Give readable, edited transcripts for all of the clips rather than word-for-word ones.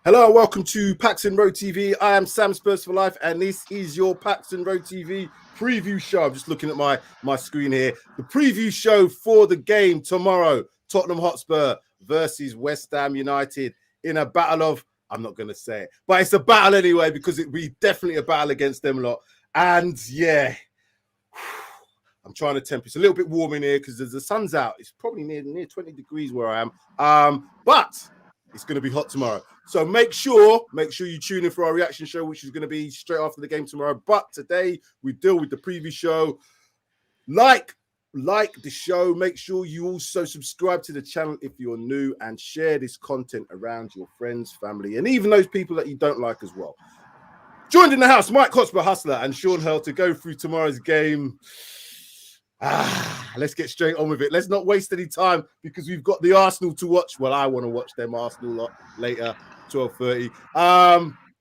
Hello and welcome to PAXTON ROAD TV. I am Sam Spurs for Life, and this is your PAXTON ROAD TV preview show. I'm just looking at my screen here. The preview show for the game tomorrow. Tottenham Hotspur versus West Ham United in a battle of, I'm not going to say it, but it's a battle anyway because it'll be definitely a battle against them lot. And yeah, I'm trying to temper. It's a little bit warm in here because the sun's out. It's probably near 20 degrees where I am. But it's going to be hot tomorrow. So make sure you tune in for our reaction show, which is going to be straight after the game tomorrow. But today we deal with the preview show. Like the show. Make sure you also subscribe to the channel if you're new and share this content around your friends, family, and even those people that you don't like as well. Joined in the house, Mike Hotspur Hustler and Sean Hurl to go through tomorrow's game. Let's get straight on with it. Let's not waste any time because we've got the Arsenal to watch. Well, I want to watch them Arsenal lot later, 12:30.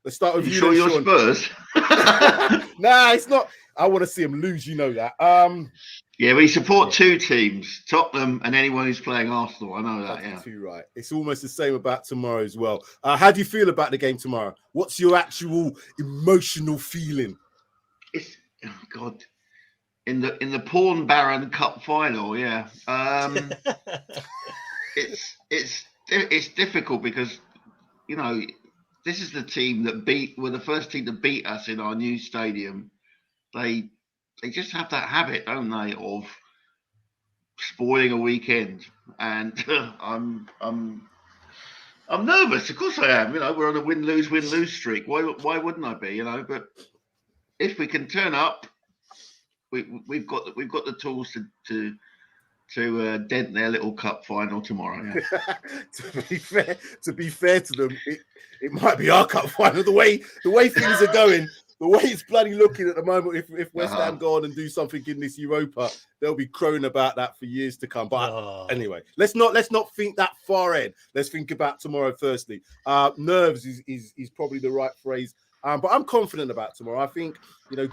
Let's start with you. Sure, you're Sean. Spurs. Nah, it's not. I want to see them lose. You know that. Yeah, we support two teams, Tottenham and anyone who's playing Arsenal. I know that. Yeah, too right. It's almost the same about tomorrow as well. How do you feel about the game tomorrow? What's your actual emotional feeling? It's God. In the Porn Baron Cup final, yeah. It's difficult because this is the team that were the first team to beat us in our new stadium. They just have that habit, don't they, of spoiling a weekend. And I'm nervous. Of course I am. We're on a win-lose streak. Why wouldn't I be? But if we can turn up. We've got the tools to dent their little cup final tomorrow. Yeah. to be fair to them, it might be our cup final. The way things are going, the way it's bloody looking at the moment. If West Ham go on and do something in this Europa, they'll be crowing about that for years to come. But anyway, let's not think that far ahead. Let's think about tomorrow firstly. Nerves is probably the right phrase. But I'm confident about tomorrow. I think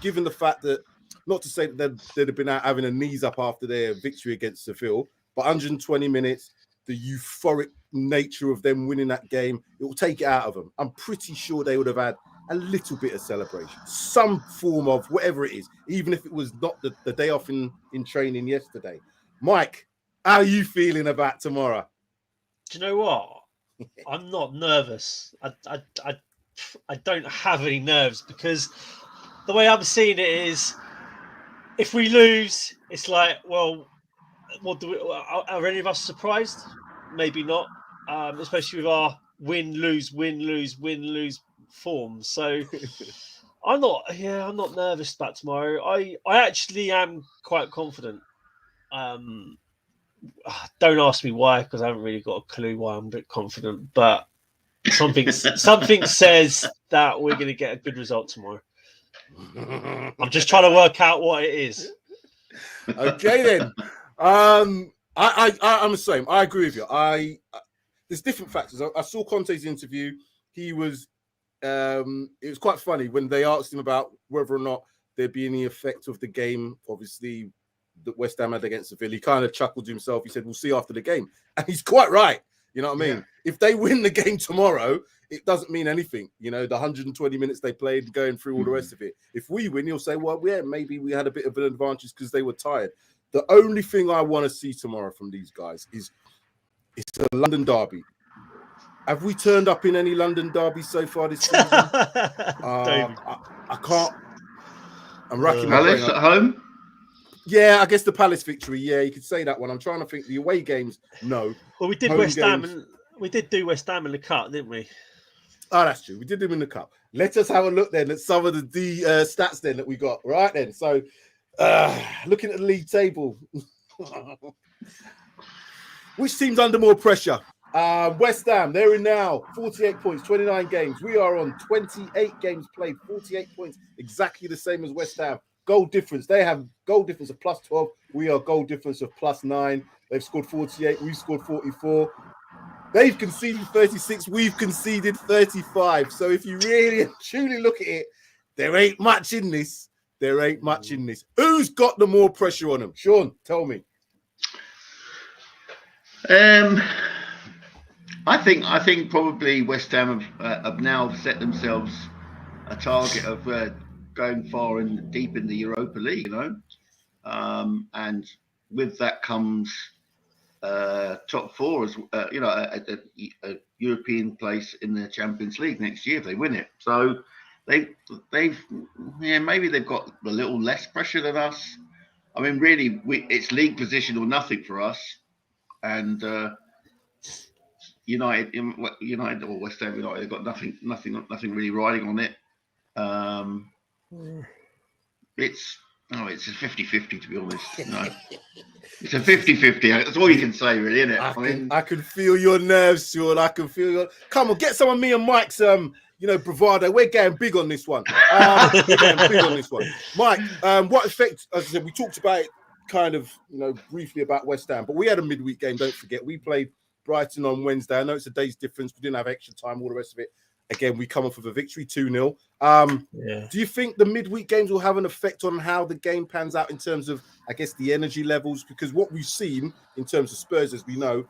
given the fact that. Not to say that they'd have been out having a knees up after their victory against Seville, but 120 minutes, the euphoric nature of them winning that game, it will take it out of them. I'm pretty sure they would have had a little bit of celebration, some form of whatever it is, even if it was not the day off in training yesterday. Mike, how are you feeling about tomorrow? Do you know what? I'm not nervous. I don't have any nerves because the way I'm seeing it is, if we lose, it's like, well, what do we? Are any of us surprised? Maybe not, especially with our win-lose form. So I'm not nervous about tomorrow. I actually am quite confident. Don't ask me why, because I haven't really got a clue why I'm a bit confident. But something says that we're going to get a good result tomorrow. I'm just trying to work out what it is. Okay then. I'm the same. I agree with you. There's different factors. I saw Conte's interview. He was it was quite funny when they asked him about whether or not there'd be any effect of the game, obviously, that West Ham had against Seville. He kind of chuckled to himself. He said, we'll see after the game. And he's quite right. You know what I mean? Yeah. If they win the game tomorrow, it doesn't mean anything. The 120 minutes they played, going through all the rest of it. If we win, you'll say, well, yeah, maybe we had a bit of an advantage because they were tired. The only thing I want to see tomorrow from these guys is it's a London derby. Have we turned up in any London derby so far this season? I can't. I'm racking my brain. Palace at home? Yeah, I guess the Palace victory. Yeah, you could say that one. I'm trying to think. The away games, no. Well, we did West Ham, and we did do West Ham in the cup, didn't we? Oh, that's true. We did them in the cup. Let us have a look then at some of the stats then that we got. Right then. So, looking at the league table, which team's under more pressure? West Ham. They're in now 48 points, 29 games. We are on 28 games played, 48 points, exactly the same as West Ham. Goal difference. They have goal difference of plus 12. We are goal difference of plus 9. They've scored 48. We've scored 44. They've conceded 36. We've conceded 35. So if you really and truly look at it, there ain't much in this. Who's got the more pressure on them? Sean, tell me. I think probably West Ham have now set themselves a target of going far and deep in the Europa League, you know, and with that comes top four, as you know, a European place in the Champions League next year if they win it. So they've maybe they've got a little less pressure than us. I mean, really, it's league position or nothing for us, and United or West Ham United have got nothing really riding on it. It's a 50-50 to be honest. No. It's a 50-50. That's all you can say, really, isn't it? I can feel your nerves, Sean. I can feel your. Come on, get some of me and Mike's bravado. We're getting big on this one. Mike, what effect? As I said, we talked about it kind of, briefly about West Ham, but we had a midweek game. Don't forget, we played Brighton on Wednesday. I know it's a day's difference. We didn't have extra time. All the rest of it. Again, we come off of a victory 2-0. Do you think the midweek games will have an effect on how the game pans out in terms of, I guess, the energy levels? Because what we've seen in terms of Spurs, as we know,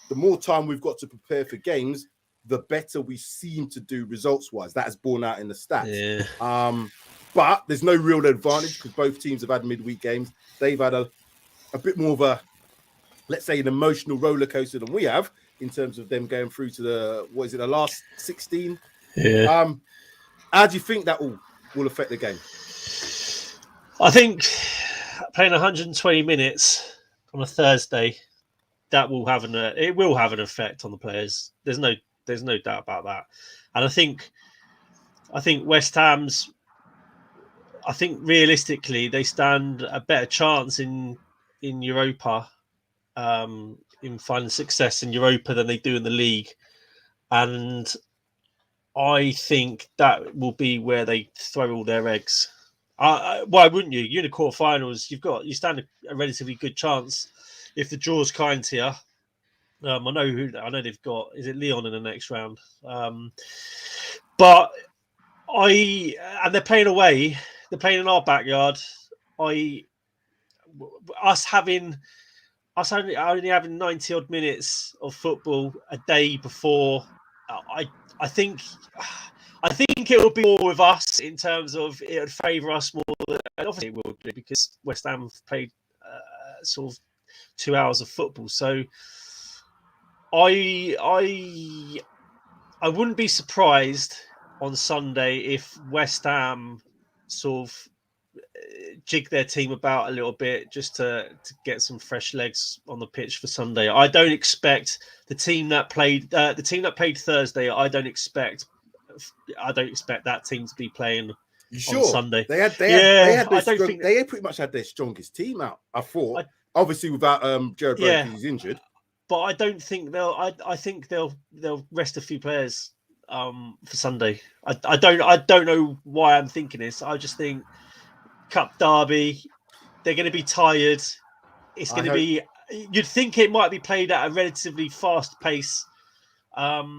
the more time we've got to prepare for games, the better we seem to do results-wise. That is borne out in the stats. Yeah. But there's no real advantage because both teams have had midweek games. They've had a bit more of a, let's say, an emotional roller coaster than we have in terms of them going through to the last 16? Yeah. How do you think that will affect the game? I think playing 120 minutes on a Thursday, that will have an effect on the players. There's no doubt about that. And I think West Ham's, I think realistically they stand a better chance in Europa, in finding success in Europa than they do in the league. And I think that will be where they throw all their eggs. Why wouldn't you? You're in the quarterfinals. You stand a relatively good chance if the draw's kind to you. I know they've got. Is it Lyon in the next round? But they're playing away. They're playing in our backyard. Us only having 90 odd minutes of football a day before. I think it will be more with us in terms of it would favour us more than obviously it will do because West Ham have played sort of 2 hours of football. So I wouldn't be surprised on Sunday if West Ham sort of jig their team about a little bit just to get some fresh legs on the pitch for Sunday. I don't expect the team that played Thursday. I don't expect that team to be playing on Sunday. They pretty much had their strongest team out. I thought, obviously without Jared Bowen, he's injured. But I don't think I think they'll rest a few players for Sunday. I don't know why I'm thinking this. I just think Cup derby, they're going to be tired. It's going to be. You'd think it might be played at a relatively fast pace. I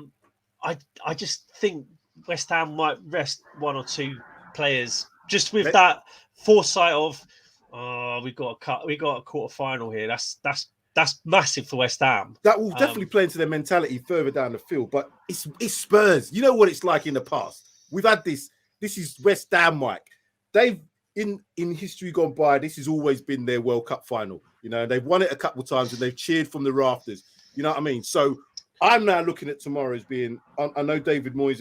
just think West Ham might rest one or two players just with that foresight of, we got a quarter final here. That's massive for West Ham. That will definitely play into their mentality further down the field. But it's Spurs. You know what it's like in the past. We've had this. This is West Ham, Mike. They've in history gone by. This has always been their World Cup final. They've won it a couple of times and they've cheered from the rafters. You know what I mean? So I'm now looking at tomorrow as being. I know David Moyes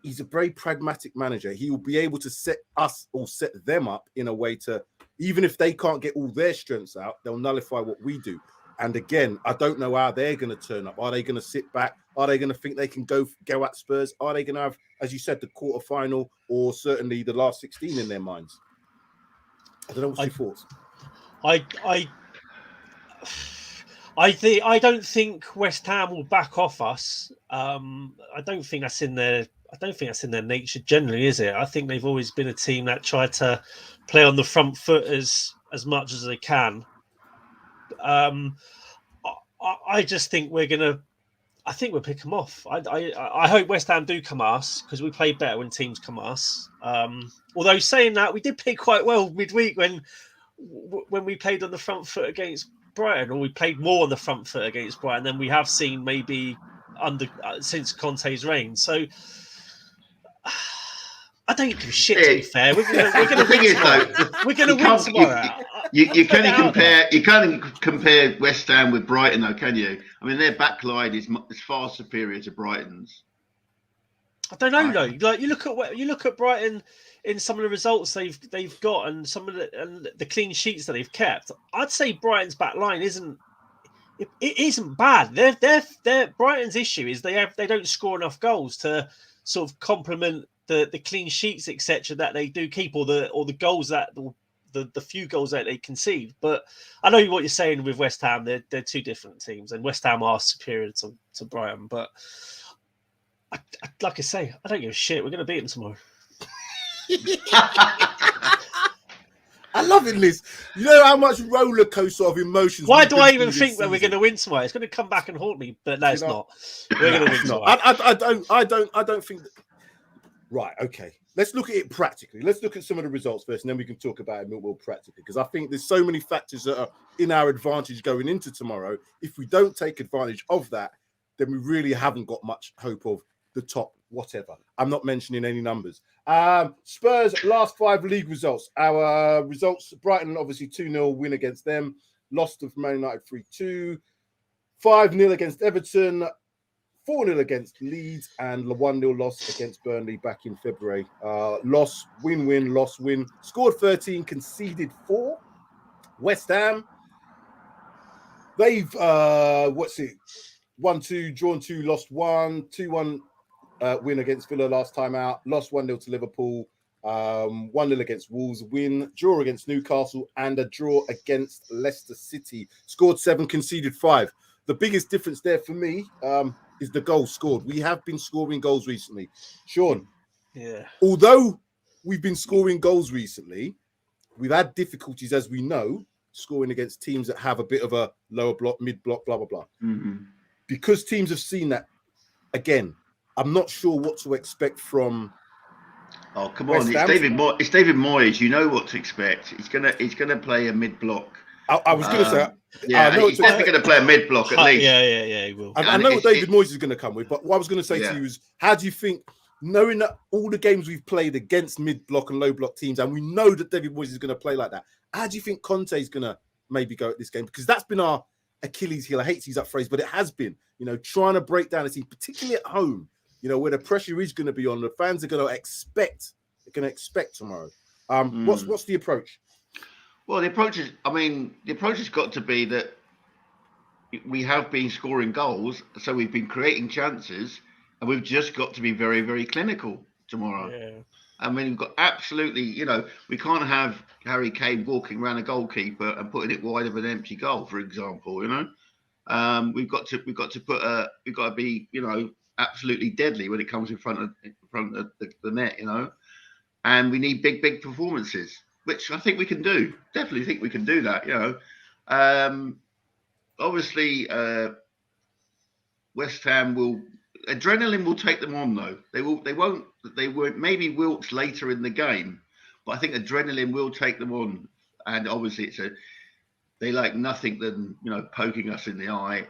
he's a very pragmatic manager. He will be able to set us or set them up in a way to, even if they can't get all their strengths out, they'll nullify what we do. And again, I don't know how they're going to turn up. Are they going to sit back? Are they going to think they can go at Spurs? Are they going to have, as you said, the quarterfinal or certainly the last 16 in their minds? I don't know. What's your thoughts? I don't think West Ham will back off us. I don't think that's in their nature generally, is it? I think they've always been a team that tried to play on the front foot as much as they can. I just think we'll pick them off. I hope West Ham do come at us because we play better when teams come at us. Although saying that, we did play quite well midweek when we played on the front foot against Brighton, or we played more on the front foot against Brighton than we have seen maybe since Conte's reign. So I don't give a shit. To be fair, we're going to win tomorrow. We're going to win tomorrow. You can't compare West Ham with Brighton, though, can you? I mean, their back line is far superior to Brighton's. I don't know though. Like you look at Brighton in some of the results they've got and some of the clean sheets that they've kept. I'd say Brighton's back line isn't bad. Their Brighton's issue is they don't score enough goals to sort of complement the clean sheets, etc., that they do keep, or the goals that the few goals that they concede. But I know what you're saying with West Ham. They're two different teams, and West Ham are superior to Brighton. But like I say, I don't give a shit. We're going to beat them tomorrow. I love it, Liz. You know how much roller coaster of emotions. Why do I even think that we're going to win tomorrow? It's going to come back and haunt me, but no, it's not. We're going to win tomorrow. I don't think that. Right, okay. Let's look at it practically. Let's look at some of the results first, and then we can talk about it more practically, because I think there's so many factors that are in our advantage going into tomorrow. If we don't take advantage of that, then we really haven't got much hope of the top whatever. I'm not mentioning any numbers. Spurs last 5 league results. Our results: Brighton obviously 2-0 win against them. Lost to Man United 3-2. 5-0 against Everton. 4-0 against Leeds, and 1-0 loss against Burnley back in February. Loss, win, loss, win. Scored 13, conceded 4. West Ham, they've 1-2, drawn 2, lost 1, 2-1 win against Villa last time out. Lost 1-0 to Liverpool. 1-0 against Wolves, win, draw against Newcastle, and a draw against Leicester City. Scored 7, conceded 5. The biggest difference there for me is the goals scored. We have been scoring goals recently. Sean, although we've been scoring goals recently, we've had difficulties, as we know, scoring against teams that have a bit of a lower block, mid block, blah, blah, blah. Mm-hmm. Because teams have seen that, again, I'm not sure what to expect from. Oh, come on. It's David Moyes. You know what to expect. He's gonna play a mid block. I was going to say, he's definitely going to play a mid block at least. Yeah, he will. I know what David Moyes is going to come with, but what I was going to say to you is, how do you think, knowing that all the games we've played against mid block and low block teams, and we know that David Moyes is going to play like that, how do you think Conte is going to maybe go at this game? Because that's been our Achilles heel. I hate to use that phrase, but it has been, trying to break down a team, particularly at home, where the pressure is going to be on. The fans are going to expect tomorrow. What's the approach? Well, the approach has got to be that we have been scoring goals, so we've been creating chances, and we've just got to be very, very clinical tomorrow. Yeah. I mean, we've got absolutely, we can't have Harry Kane walking around a goalkeeper and putting it wide of an empty goal, for example. We've got to be, absolutely deadly when it comes in front of the net, and we need big performances, which I think we can do. Definitely think we can do that, Obviously, West Ham adrenaline will take them on, though. They won't, maybe Wilkes later in the game, but I think adrenaline will take them on. And obviously they like nothing than, poking us in the eye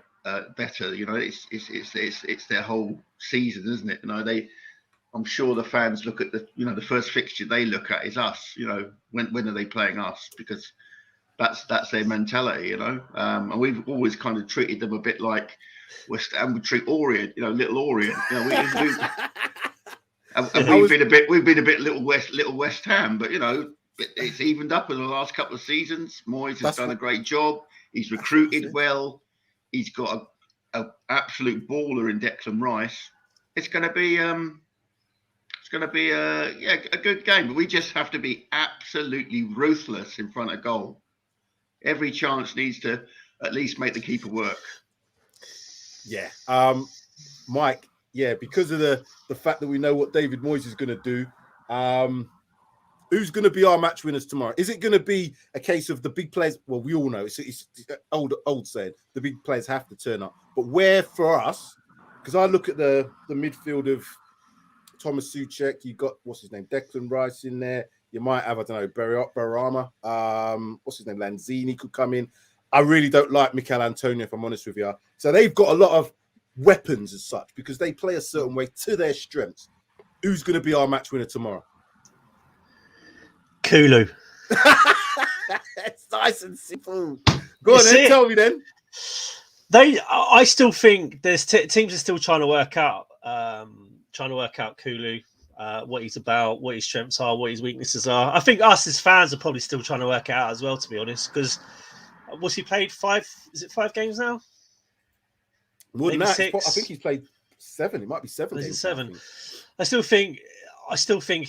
better. It's their whole season, isn't it? I'm sure the fans look at the first fixture they look at is us. When are they playing us? Because that's their mentality. And we've always kind of treated them a bit like West Ham would treat Orient. Little Orient. We've been a bit little West Ham, but it's evened up in the last couple of seasons. Moyes has done a great job. He's recruited well. He's got an absolute baller in Declan Rice. It's going to be a good game, but we just have to be absolutely ruthless in front of goal. Every chance needs to at least make the keeper work. Yeah. Mike, because of the fact that we know what David Moyes is going to do, who's going to be our match winners tomorrow? Is it going to be a case of the big players? Well, we all know it's old saying, the big players have to turn up. But where for us, because I look at the midfield of Thomas Souček, you got, what's his name, Declan Rice in there. You might have, I don't know, Barama. What's his name, Lanzini could come in. I really don't like Mikel Antonio, if I'm honest with you. So they've got a lot of weapons as such, because they play a certain way to their strengths. Who's going to be our match winner tomorrow? Kulu. It's nice and simple. Go on then, tell me then. I still think there's teams are still trying to work out Kulu, what he's about, what his strengths are, what his weaknesses are. I think us as fans are probably still trying to work it out as well, to be honest, because what's he played? 5 games now? More than Maybe that, 6. I think he's played 7. It might be 7 games. 7. I still think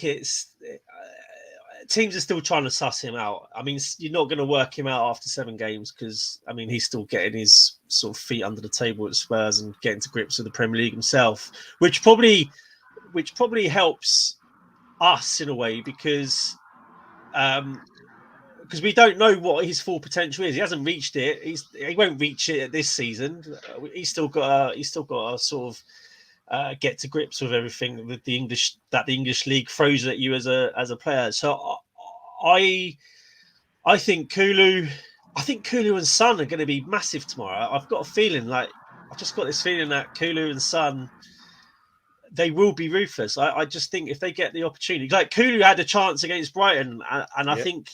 it's teams are still trying to suss him out. I mean, you're not going to work him out after 7 games because, I mean, he's still getting his sort of feet under the table at Spurs and getting to grips with the Premier League himself, which probably helps us in a way because we don't know what his full potential is. He hasn't reached it. He won't reach it this season. He's still got to sort of get to grips with everything with the English league throws at you as a player. So I think Kulu and Son are going to be massive tomorrow. I've got a feeling I've just got this feeling that Kulu and Son, they will be ruthless. I just think if they get the opportunity, like Kulu had a chance against Brighton, and I think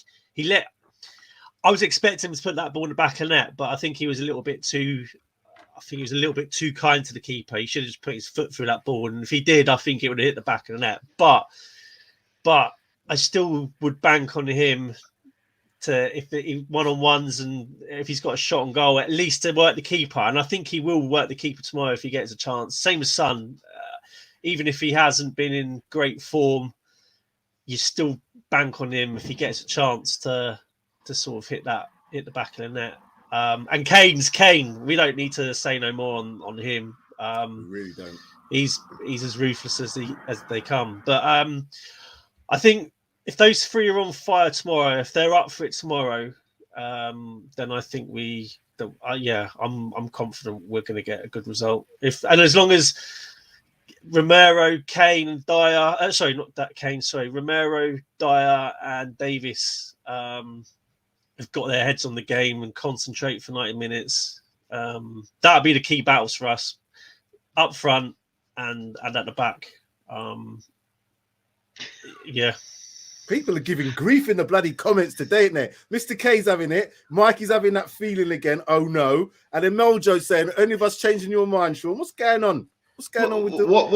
I was expecting him to put that ball in the back of the net, but I think he was a little bit too kind to the keeper. He should have just put his foot through that ball, and if he did, I think it would have hit the back of the net. But I still would bank on him to, if he one-on-ones and if he's got a shot on goal, at least to work the keeper. And I think he will work the keeper tomorrow if he gets a chance. Same as Son. Even if he hasn't been in great form, you still bank on him if he gets a chance to sort of hit the back of the net. And Kane. We don't need to say no more on him. We really don't. He's as ruthless as they come. But I think if those 3 are on fire tomorrow, if they're up for it tomorrow, then I think I'm confident we're going to get a good result. As long as Romero, Kane, and Dyer. Romero, Dyer, and Davis have got their heads on the game and concentrate for 90 minutes. That'll be the key battles for us up front and at the back. People are giving grief in the bloody comments today, ain't they? Mr. K's having it. Mikey's having that feeling again. Oh no! And then Meljo's saying, "Any of us changing your mind, Sean? What's going on? What's going on with the what?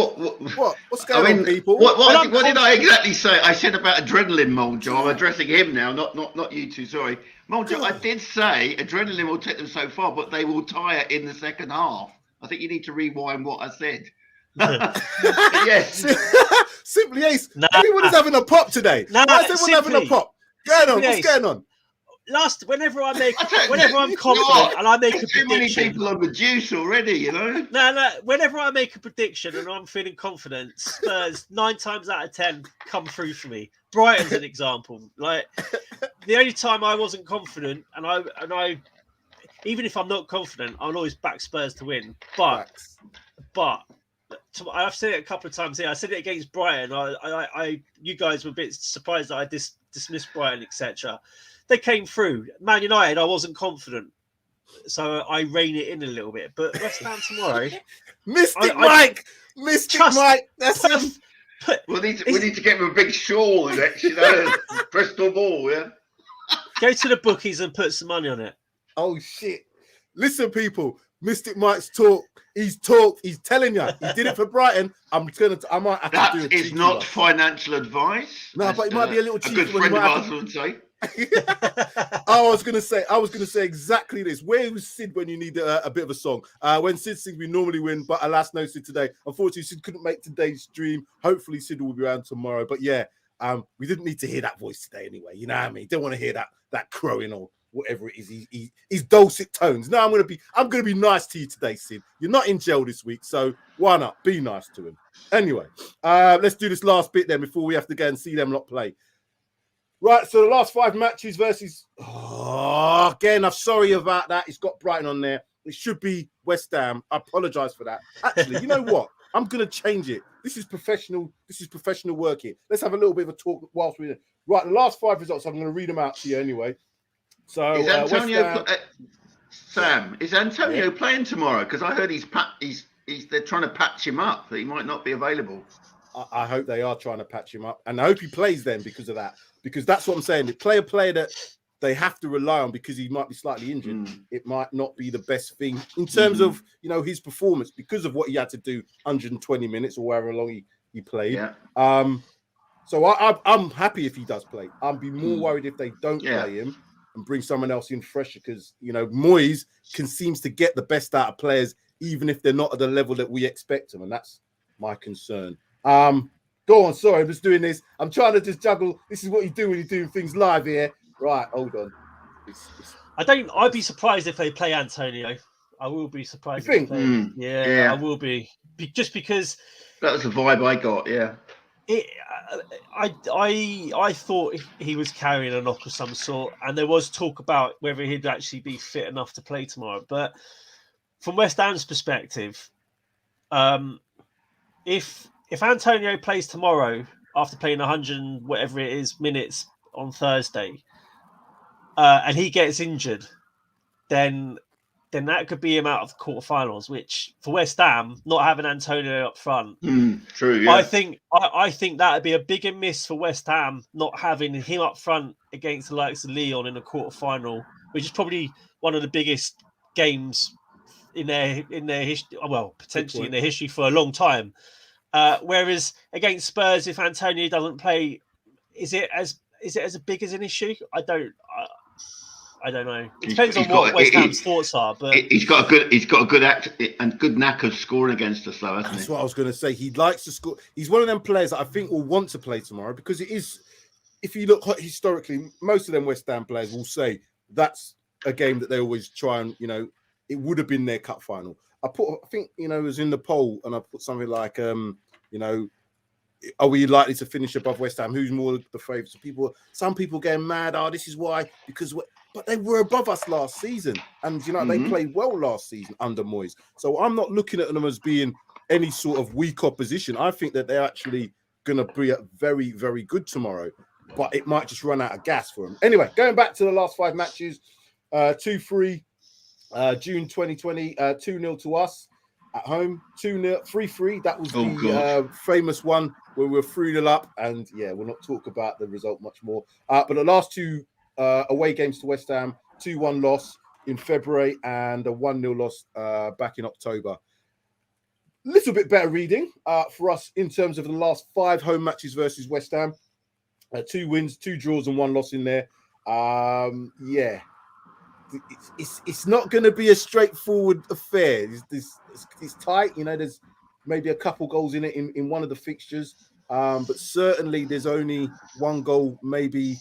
What's going on, people? What did I exactly say? I said about adrenaline, Moljo. I'm addressing him now, not you two. Sorry, Moljo. I did say adrenaline will take them so far, but they will tire in the second half. I think you need to rewind what I said. Yes. Simply Ace. Everyone is having a pop today. Why is everyone having a pop? What's going on? Whenever I'm confident and I make a prediction. Too many people on the juice already, you know. No. Whenever I make a prediction and I'm feeling confident, Spurs 9 times out of 10 come through for me. Brighton's an example. Like the only time I wasn't confident, and I even if I'm not confident, I'll always back Spurs to win. But I've said it a couple of times here. I said it against Brighton. You guys were a bit surprised that I dismissed Brighton, etc. They came through. Man United, I wasn't confident, so I rein it in a little bit. But West Ham tomorrow, Mystic Mike. That's him. We need to get him a big shawl next, crystal ball. Yeah. Go to the bookies and put some money on it. Oh shit! Listen, people. Mystic Mike's talk. He's talked. He's telling you he did it for Brighton. I might have that to do it. That is not financial advice. No, but it might be a little cheeky. A good friend of ours would say. I was gonna say exactly this. Where was Sid when you need a bit of a song? When Sid sings, we normally win, but alas, no Sid today. Unfortunately, Sid couldn't make today's stream. Hopefully, Sid will be around tomorrow. But yeah, we didn't need to hear that voice today anyway. You know what I mean? Don't want to hear that crowing or whatever it is. He's dulcet tones. No, I'm gonna be nice to you today, Sid. You're not in jail this week, so why not be nice to him? Anyway, let's do this last bit then before we have to go and see them lot play. Right, so the last 5 matches versus... Oh, again, I'm sorry about that. It's got Brighton on there. It should be West Ham. I apologise for that. Actually, you know what? I'm going to change it. This is professional work here. Let's have a little bit of a talk whilst we're... Right, the last 5 results, I'm going to read them out to you anyway. So, is Antonio... Sam, is Antonio playing tomorrow? Because I heard he's they're trying to patch him up, that he might not be available. I hope they are trying to patch him up, and I hope he plays then because of that. Because that's what I'm saying. They play a player that they have to rely on because he might be slightly injured. It might not be the best thing in terms of his performance because of what he had to do 120 minutes or however long he played. Yeah. So I'm happy if he does play. I'll be more worried if they don't play him and bring someone else in fresher because Moyes seems to get the best out of players even if they're not at the level that we expect them, and that's my concern. Go on. Sorry, I'm just doing this. I'm trying to just juggle. This is what you do when you're doing things live here. Right, hold on. I'd be surprised if they play Antonio. I will be surprised. You think? I will be. Just because that was the vibe I got. Yeah. I thought he was carrying a knock of some sort, and there was talk about whether he'd actually be fit enough to play tomorrow. But from West Ham's perspective, if Antonio plays tomorrow after playing 100 whatever it is minutes on Thursday, and he gets injured, then that could be him out of the quarterfinals. Which for West Ham, not having Antonio up front, true. Yeah. I think that would be a bigger miss for West Ham not having him up front against the likes of Lyon in a quarterfinal, which is probably one of the biggest games in their history. Well, potentially in their history for a long time. Whereas against Spurs, if Antonio doesn't play, is it as big as an issue? I don't know. It depends on what West Ham's thoughts are. But he's got a good act and good knack of scoring against us, though, hasn't he? That's what I was going to say. He likes to score. He's one of them players that I think will want to play tomorrow because it is. If you look historically, most of them West Ham players will say that's a game that they always try and it would have been their cup final. I think it was in the poll, and I put something like are we likely to finish above West Ham? Who's more the favourites? Some people getting mad. This is why but they were above us last season, and they played well last season under Moyes. So I'm not looking at them as being any sort of weak opposition. I think that they're actually going to be very, very good tomorrow, but it might just run out of gas for them. Anyway, going back to the last 5 matches, 2-3. June 2020, 2-0 to us at home, 2-0, 3-3. That was the famous one where we were 3-0 up, and we'll not talk about the result much more. But the last 2 away games to West Ham, 2-1 loss in February and a 1-0 loss back in October. Little bit better reading for us in terms of the last 5 home matches versus West Ham. 2 wins, 2 draws, and 1 loss in there. It's not going to be a straightforward affair. It's tight. There's maybe a couple goals in it in one of the fixtures, but certainly there's only 1 goal maybe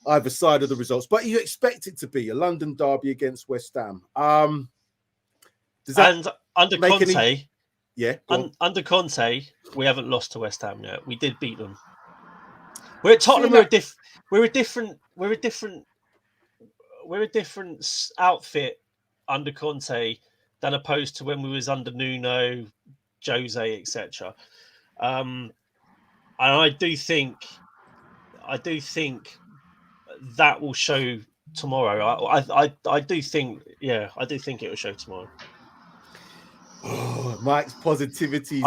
either side of the results. But you expect it to be a London derby against West Ham. Does that and under Conte, under Conte, we haven't lost to West Ham yet. We did beat them. We're at Tottenham. We're a different outfit under Conte than opposed to when we was under Nuno, Jose, etc. And I do think that will show tomorrow. I do think it will show tomorrow. Oh, Mike's positivity.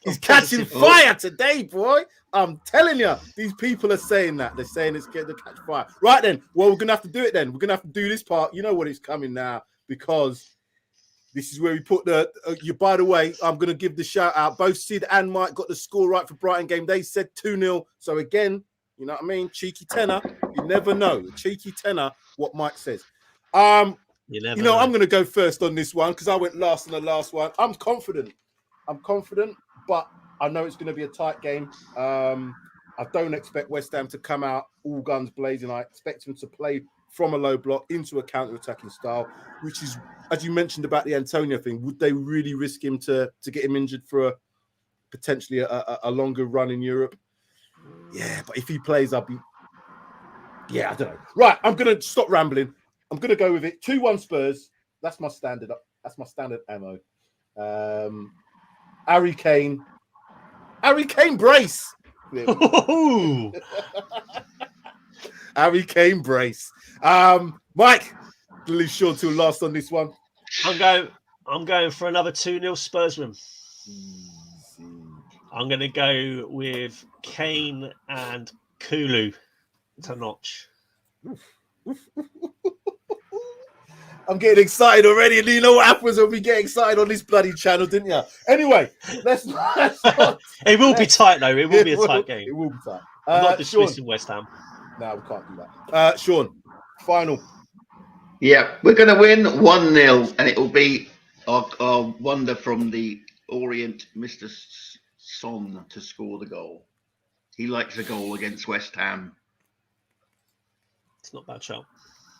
He's catching fire today, boy. I'm telling you, these people are saying that. They're saying it's going to catch fire. Right then, well, we're going to have to do it then. We're going to have to do this part. You know what is coming now, because this is where we put by the way, I'm going to give the shout out. Both Sid and Mike got the score right for Brighton game. They said 2-0. So again, you know what I mean? Cheeky tenor. You never know. Cheeky tenor, what Mike says. I'm going to go first on this one because I went last on the last one. I'm confident, but I know it's going to be a tight game. I don't expect West Ham to come out all guns blazing. I expect them to play from a low block into a counter-attacking style, which is, as you mentioned about the Antonio thing, would they really risk him to get him injured for potentially a longer run in Europe? Yeah, but if he plays, I don't know. Right, I'm going to stop rambling. I'm going to go with it. 2-1 Spurs. That's my standard. That's my standard ammo. Harry Kane brace. Harry Kane brace. Mike, leave short till last on this one. I'm I'm going for another 2-0 Spurs win. I'm going to go with Kane and Kulu to notch. I'm getting excited already. And you know what happens when we get excited on this bloody channel, didn't you? Anyway, let's not. It will be tight, though. It will be a tight game. It will be tight. I'm not dismissing West Ham. No, we can't do that. Sean, final. Yeah, we're going to win 1-0, and it will be our wonder from the Orient, Mr. Son, to score the goal. He likes a goal against West Ham. It's not a bad shout.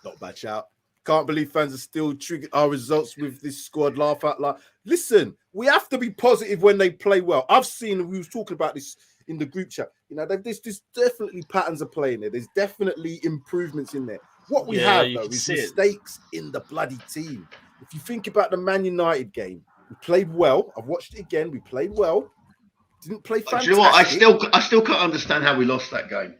Not a bad shout. Can't believe fans are still triggering our results with this squad. Laugh out loud. Listen, we have to be positive when they play well. I've seen, we was talking about this in the group chat. You know, there's definitely patterns of playing there. There's definitely improvements in there. What we have, though, is mistakes in the bloody team. If you think about the Man United game, we played well. I've watched it again. We played well. Didn't play fantastic. Do you know what? I still can't understand how we lost that game.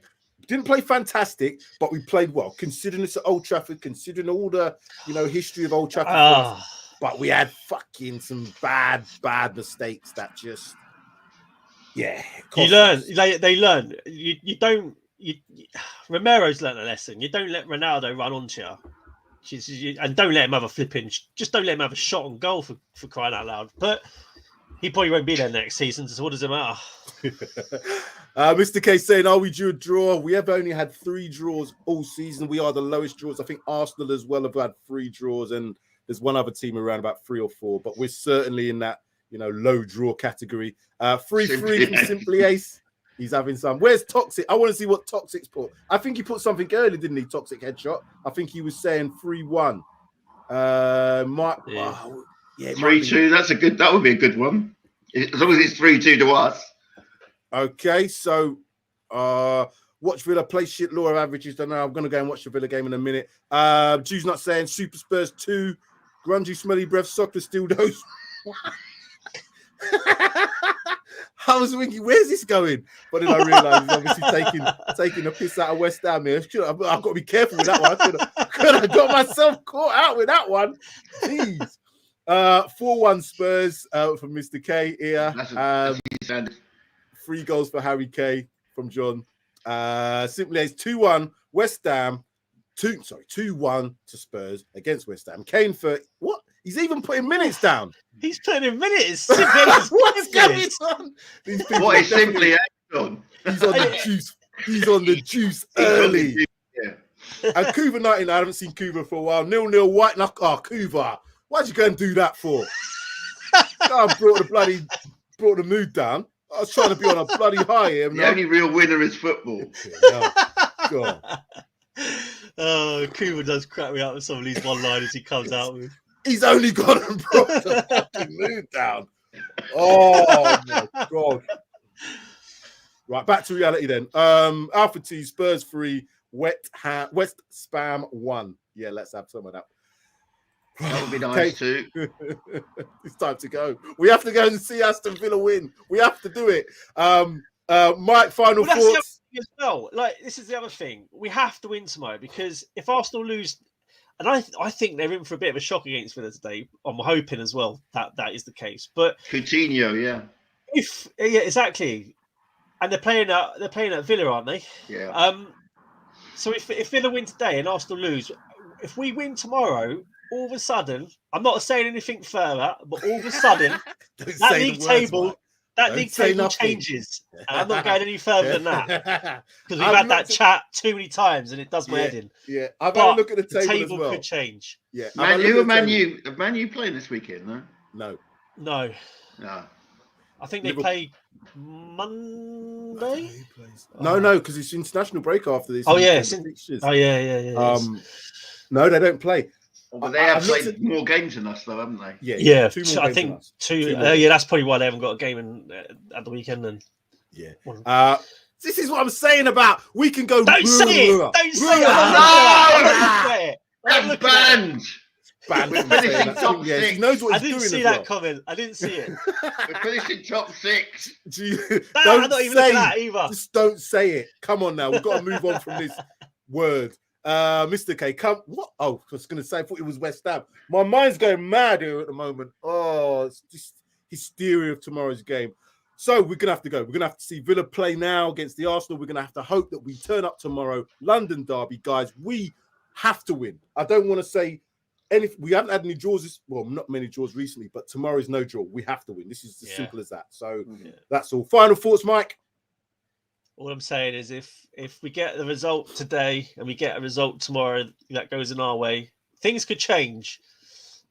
Didn't play fantastic, but we played well. Considering it's at Old Trafford, considering all the history of Old Trafford, but we had fucking some bad mistakes that just you learn. They learn. You don't. Romero's learned a lesson. You don't let Ronaldo run onto you, and don't let him have a flipping. Just don't let him have a shot on goal for crying out loud. But he probably won't be there next season. So what does it matter? Mr. K saying, are we due a draw? We have only had 3 draws all season. We are the lowest draws. I think Arsenal as well have had 3 draws, and there's one other team around about 3 or 4. But we're certainly in that low draw category. 3-3 from Simply Ace. He's having some. Where's Toxic? I want to see what Toxic's put. I think he put something early, didn't he? Toxic headshot. I think he was saying 3-1. Mike. Yeah. 3-2. That would be a good one. As long as it's 3-2 to us. Okay, so watch Villa play shit. Law of averages. Don't know. I'm going to go and watch the Villa game in a minute. Jew's not saying Super Spurs 2. Grungy, smelly breath, soccer still those. I was thinking, where's this going? But then I realised he's obviously taking a piss out of West Ham here. I've got to be careful with that one. I could have got myself caught out with that one. Jeez. 4-1 Spurs from Mr. K here. That's 3 goals for Harry K from John. Simply as 2-1 West Ham. 2-1 to Spurs against West Ham. Kane for what? He's even putting minutes down. He's putting in minutes. What's going on? What is Simply on? He's on the juice. He's on the juice early. Yeah. And Kuva 19, I haven't seen Kuva for a while. 0-0 White Knock. Oh, Kuva. Why'd you go and do that for? Brought the mood down. I was trying to be on a bloody high here. The only real winner is football. God. Oh, Kuva does crack me up with some of these one-liners he comes out with. He's only gone and brought the fucking mood down. Oh my God. Right, back to reality then. Alpha T, Spurs 3, West Spam 1. Yeah, let's have some of that. That would be nice too. It's time to go. We have to go and see Aston Villa win. We have to do it. Mike, final thoughts. As well, this is the other thing. We have to win tomorrow, because if Arsenal lose, and I think they're in for a bit of a shock against Villa today. I'm hoping as well that is the case. But Coutinho, yeah. Exactly. And they're playing at Villa, aren't they? Yeah. So if Villa win today and Arsenal lose, if we win tomorrow, all of a sudden, I'm not saying anything further, but all of a sudden, that league table changes. And I'm not going any further than that, because we've had that chat too many times, and it does my head in. Yeah, I've had a look at the table as well. Could change. Yeah, Man U playing this weekend? No. I think they play Monday. No, because it's international break after this. Oh yeah. No, they don't play. But they have played more games than us, though, haven't they? Yeah. I think 2. That's probably why they haven't got a game at the weekend. Then. Yeah. This is what I'm saying about. We can go. Don't say it. Don't say it. That's banned. We're finishing top 6. He knows what he's doing. I didn't see that comment. I didn't see it. We're finishing top 6. I'm not even looking at that either. Just don't say it. Come on now. We've got to move on from this word. Mr. K, come. What? Oh, I was going to say, I thought it was West Ham. My mind's going mad here at the moment. Oh, it's just hysteria of tomorrow's game. So we're going to have to go. We're going to have to see Villa play now against the Arsenal. We're going to have to hope that we turn up tomorrow. London derby, guys. We have to win. I don't want to say anything. We haven't had any draws. Well, not many draws recently, but tomorrow's no draw. We have to win. This is as simple as that. So that's all. Final thoughts, Mike? All I'm saying is if we get the result today and we get a result tomorrow that goes in our way, things could change.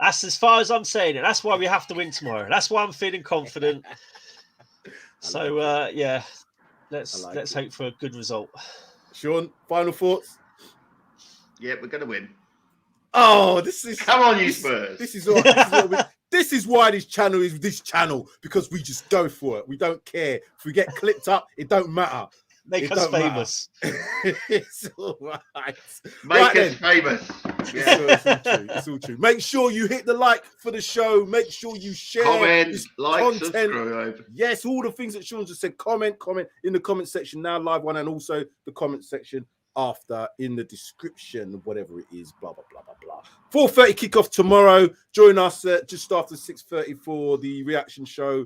That's as far as I'm saying it. That's why we have to win tomorrow. That's why I'm feeling confident. So yeah, let's hope for a good result. Sean, final thoughts? Yeah, we're going to win. Oh, this is come on, you Spurs. This is all. This is why this channel is this channel, because we just go for it. We don't care if we get clipped up. It don't matter. Make us famous. It's all right. Make us famous. Yeah. It's all true. Make sure you hit the like for the show. Make sure you share. Comment, like, content. subscribe. Yes, all the things that Sean just said. Comment in the comment section now, live one, and also the comment section after in the description, whatever it is, blah, blah, blah, blah, blah. 4:30 kickoff tomorrow. Join us just after 6:30 for the reaction show.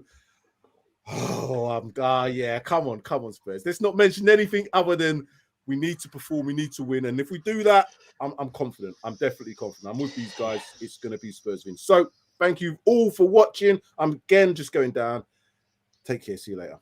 Oh, yeah, come on, Spurs. Let's not mention anything other than we need to perform, we need to win. And if we do that, I'm confident. I'm definitely confident. I'm with these guys. It's going to be Spurs win. So thank you all for watching. I'm again just going down. Take care. See you later.